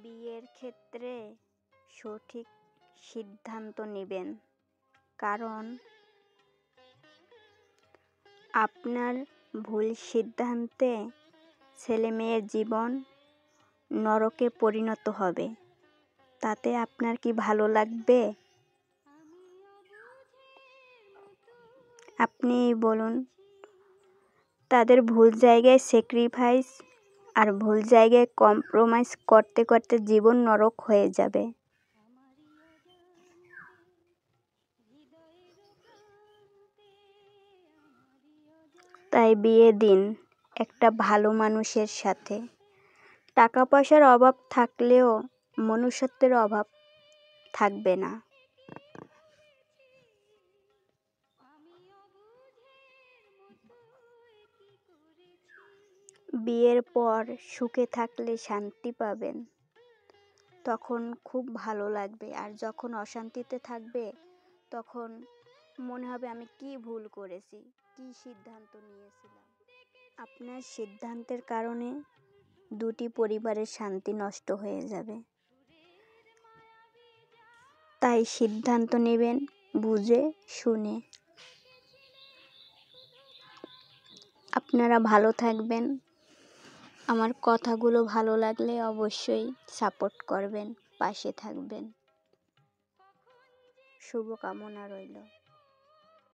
বিয়ের ক্ষেত্রে সঠিক সিদ্ধান্ত নেবেন, কারণ আপনার ভুল সিদ্ধান্তে ছেলেমেয়ের জীবন নরকে পরিণত হবে। তাতে আপনার কি ভালো লাগবে? আপনিই বলুন। তাদের ভুল জায়গায় স্যাক্রিফাইস আর ভুল জায়গায় কম্প্রোমাইজ করতে করতে জীবন নরক হয়ে যাবে। তাই বিয়ে দিন একটা ভালো মানুষের সাথে। টাকা পয়সার অভাব থাকলেও মনুষ্যত্বের অভাব থাকবে না। বিয়ের পর সুখে থাকলে শান্তি পাবেন, তখন খুব ভালো লাগবে। আর যখন অশান্তিতে থাকবে তখন মনে হবে আমি কি ভুল করেছি, কি সিদ্ধান্ত নিয়েছিলাম। আপনার সিদ্ধান্তের কারণে দুটি পরিবারের শান্তি নষ্ট হয়ে যাবে। তাই সিদ্ধান্ত নেবেন বুঝে শুনে। আপনারা ভালো থাকবেন। আমার কথাগুলো ভালো লাগলে অবশ্যই সাপোর্ট করবেন, পাশে থাকবেন। শুভকামনা রইল।